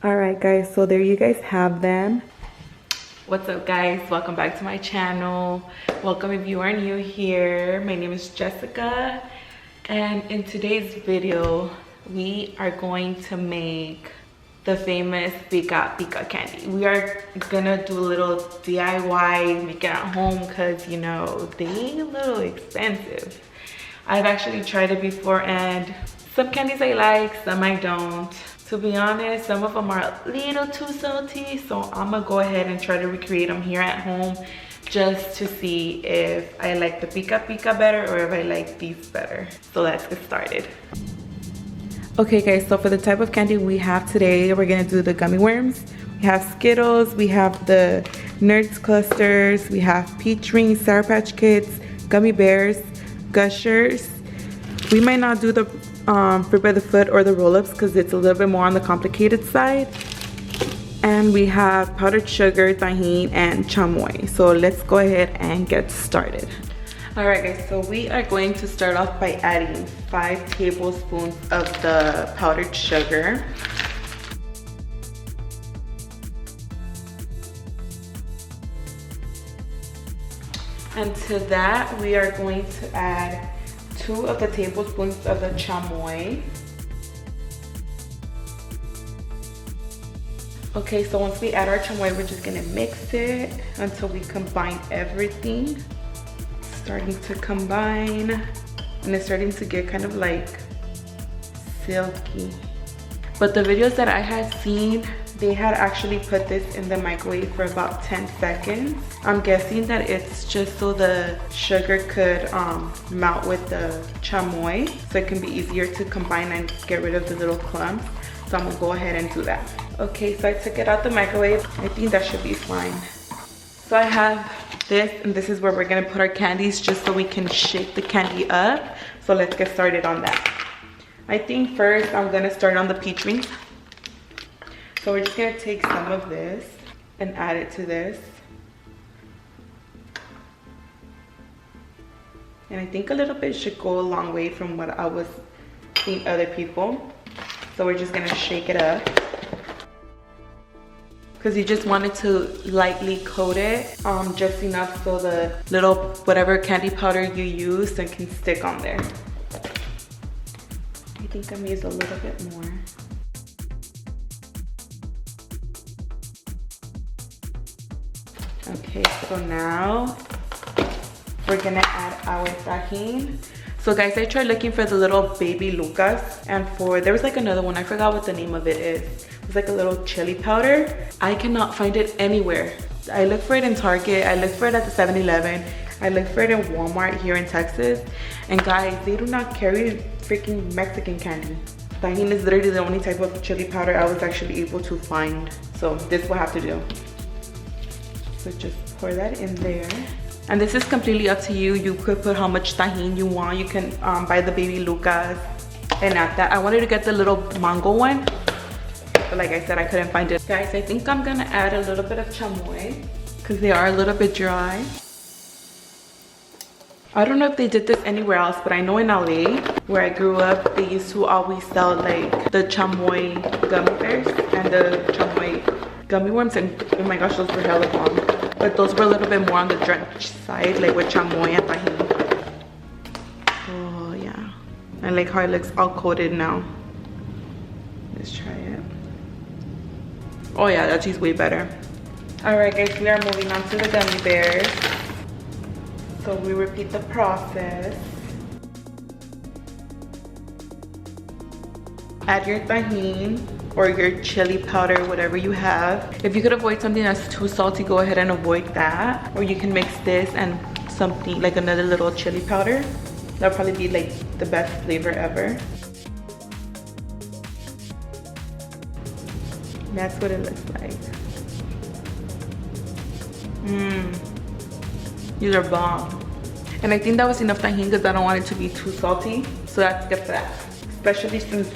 All right, guys, so there you guys have them. What's up, guys? Welcome back to my channel. Welcome if you are new here. My name is Jessica, and in today's video we are going to make the famous PICA PICA candy. We are gonna do a little DIY, make it at home, because you know they a little expensive. I've actually tried it before, and some candies I like, some I don't. To be honest, some of them are a little too salty, so I'm gonna go ahead and try to recreate them here at home just to see if I like the PICA PICA better or if I like these better. So let's get started. Okay guys, so for the type of candy we have today, we're gonna do the gummy worms. We have Skittles, we have the Nerds clusters, we have peach rings, Sour Patch Kids, gummy bears, gushers. We might not do the fruit by the foot or the roll-ups because it's a little bit more on the complicated side. And we have powdered sugar, Tajin, and Chamoy. So let's go ahead and get started. All right guys, so we are going to start off by adding 5 tablespoons of the powdered sugar. And to that, we are going to add 2 of the tablespoons of the chamoy. Okay, so once we add our chamoy, we're just gonna mix it until we combine everything. Starting to combine, and it's starting to get kind of like silky. But the videos that I had seen, they had actually put this in the microwave for about 10 seconds. I'm guessing that it's just so the sugar could melt with the chamoy, so it can be easier to combine and get rid of the little clumps. So I'm gonna go ahead and do that. Okay, so I took it out the microwave. I think that should be fine. So I have this, and this is where we're gonna put our candies just so we can shake the candy up. So let's get started on that. I think first I'm gonna start on the peach rings. So we're just gonna take some of this and add it to this. And I think a little bit should go a long way from what I was seeing other people. So we're just gonna shake it up, because you just wanted to lightly coat it, just enough so the little whatever candy powder you use can stick on there. I think I'm using a little bit more. Okay, so now we're gonna add our Tajin. So guys, I tried looking for the little baby Lucas, and there was like another one, I forgot what the name of it is. It's like a little chili powder. I cannot find it anywhere. I looked for it in Target, I looked for it at the 7-Eleven, I looked for it in Walmart here in Texas. And guys, they do not carry freaking Mexican candy. Tajin is literally the only type of chili powder I was actually able to find. So this will have to do. So just pour that in there. And this is completely up to you. You could put how much Tajin you want. You can buy the baby Lucas and add that. I wanted to get the little mango one, but like I said, I couldn't find it. Guys, I think I'm gonna add a little bit of chamoy because they are a little bit dry. I don't know if they did this anywhere else, but I know in LA, where I grew up, they used to always sell like the chamoy gummy bears and the chamoy gummy worms, and oh my gosh, those were hella bomb. But those were a little bit more on the drenched side, like with chamoy and Tajin. Oh yeah, I like how it looks all coated now. Let's try it. Oh yeah, that tastes way better. All right guys, we are moving on to the gummy bears. So we repeat the process. Add your Tajin or your chili powder, whatever you have. If you could avoid something that's too salty, go ahead and avoid that. Or you can mix this and something like another little chili powder. That'll probably be like the best flavor ever. That's what it looks like. These are bomb. And I think that was enough Tajin because I don't want it to be too salty. So that's good for that. Especially since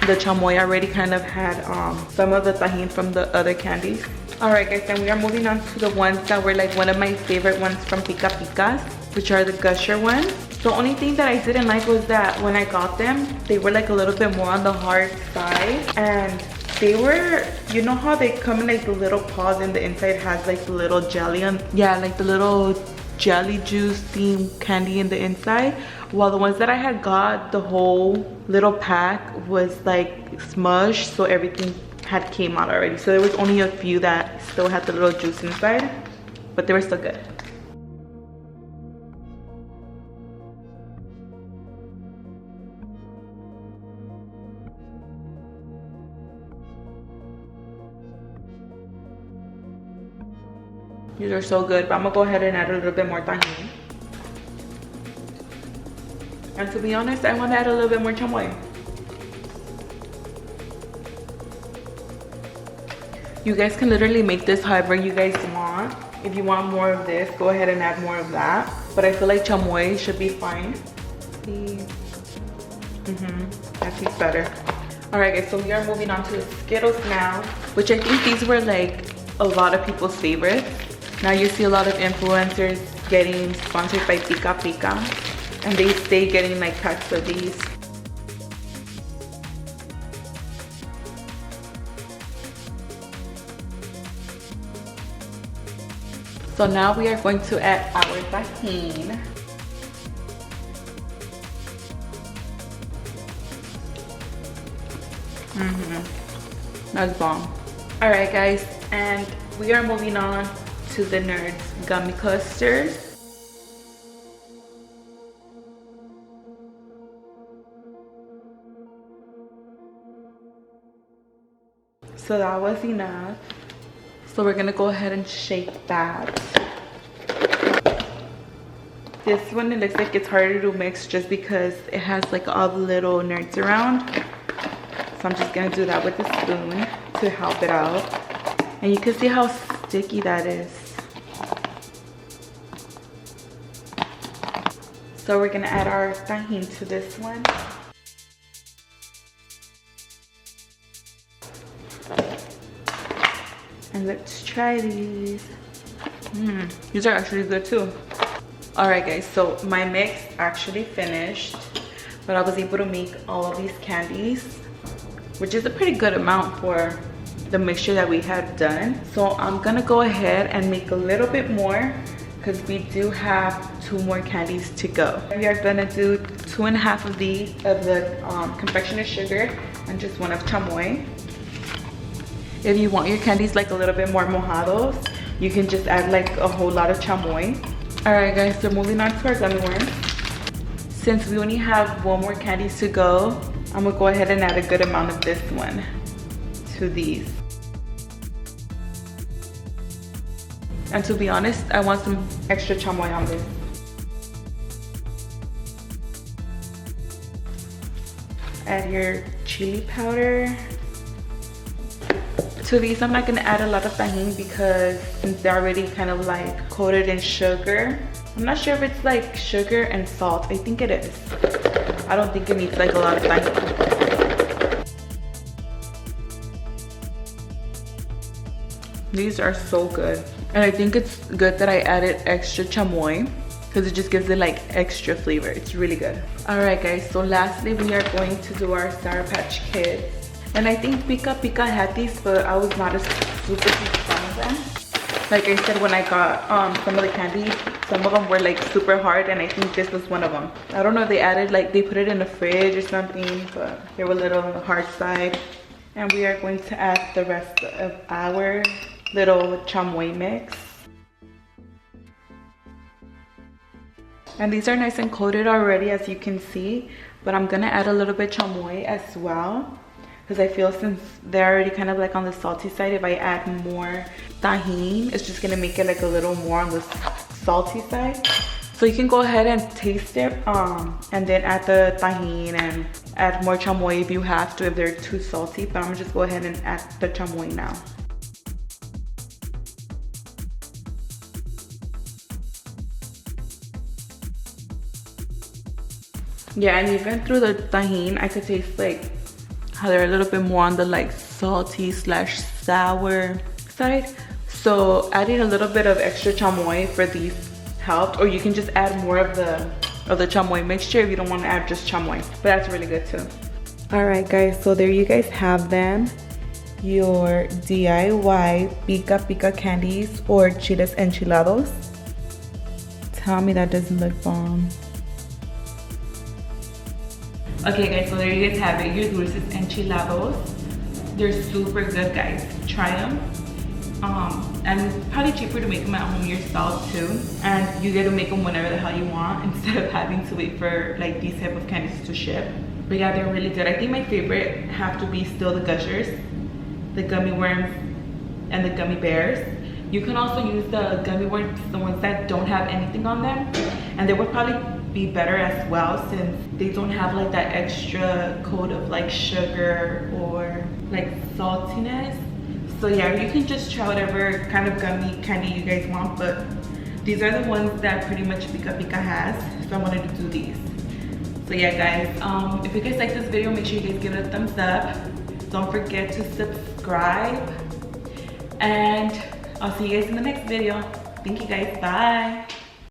the chamoy already kind of had some of the Tajin from the other candies. Alright guys, and we are moving on to the ones that were like one of my favorite ones from PICA PICA, which are the gusher ones. The only thing that I didn't like was that when I got them, they were like a little bit more on the hard side, and they were, you know how they come in like the little paws and the inside has like the little jelly on, yeah, like the little jelly juice themed candy in the inside. While the ones that I had got, the whole little pack was like smushed, so everything had came out already. So there was only a few that still had the little juice inside, but they were still good. These are so good, but I'm gonna go ahead and add a little bit more tahini. And to be honest, I want to add a little bit more chamoy. You guys can literally make this however you guys want. If you want more of this, go ahead and add more of that. But I feel like chamoy should be fine. That tastes better. Alright guys, so we are moving on to the Skittles now, which I think these were like a lot of people's favorites. Now you see a lot of influencers getting sponsored by PICA PICA, and they stay getting like packs of these. So now we are going to add our Tajin. That's bomb. Alright guys, and we are moving on to the Nerds gummy clusters. So that was enough. So we're gonna go ahead and shake that. This one, it looks like it's harder to mix just because it has like all the little nerds around. So I'm just gonna do that with a spoon to help it out. And you can see how sticky that is. So we're gonna add our Tajin to this one. And let's try these. These are actually good too. Alright guys, so my mix actually finished, but I was able to make all of these candies, which is a pretty good amount for the mixture that we had done. So I'm gonna go ahead and make a little bit more because we do have 2 more candies to go. We are gonna do 2.5 of these of the confectioner sugar and just 1 of chamoy. If you want your candies like a little bit more mojados, you can just add like a whole lot of chamoy. Alright guys, so moving on to our gummy worms. Since we only have 1 more candies to go, I'm gonna go ahead and add a good amount of this one to these. And to be honest, I want some extra chamoy on this. Add your chili powder. To these, I'm not gonna add a lot of Tajin because they're already kind of like coated in sugar. I'm not sure if it's like sugar and salt. I think it is. I don't think it needs like a lot of Tajin. These are so good. And I think it's good that I added extra chamoy because it just gives it like extra flavor. It's really good. Alright guys, so lastly we are going to do our Sour Patch Kids. And I think PICA PICA had these, but I was not a super huge fan of them. Like I said, when I got some of the candies, some of them were like super hard, and I think this was one of them. I don't know if they added, like they put it in the fridge or something, but they were a little on the hard side. And we are going to add the rest of our little chamoy mix. And these are nice and coated already, as you can see, but I'm gonna add a little bit chamoy as well. Because I feel since they're already kind of like on the salty side, if I add more Tajin, it's just gonna make it like a little more on the salty side. So you can go ahead and taste it and then add the Tajin and add more chamoy if you have to, if they're too salty. But I'm gonna just go ahead and add the chamoy now. Yeah, and even through the Tajin, I could taste like how they're a little bit more on the like salty slash sour side. So adding a little bit of extra chamoy for these helped, or you can just add more of the chamoy mixture if you don't want to add just chamoy, but that's really good too. All right guys, so there you guys have them. your DIY Pica Pica candies or Dulces Enchilados. Tell me that doesn't look bomb. Okay guys, so there you guys have it, your Dulces Enchilados. They're super good guys, try them. And it's probably cheaper to make them at home yourself too, and you get to make them whenever the hell you want instead of having to wait for like these type of candies to ship. But yeah, they're really good. I think my favorite have to be still the gushers, the gummy worms, and the gummy bears. You can also use the gummy worms, the ones that don't have anything on them, and they would probably be better as well since they don't have like that extra coat of like sugar or like saltiness. So yeah, you can just try whatever kind of gummy candy you guys want, but these are the ones that pretty much Pica Pica has, so I wanted to do these. So yeah guys, if you guys like this video, make sure you guys give it a thumbs up. Don't forget to subscribe, and I'll see you guys in the next video. Thank you guys, bye.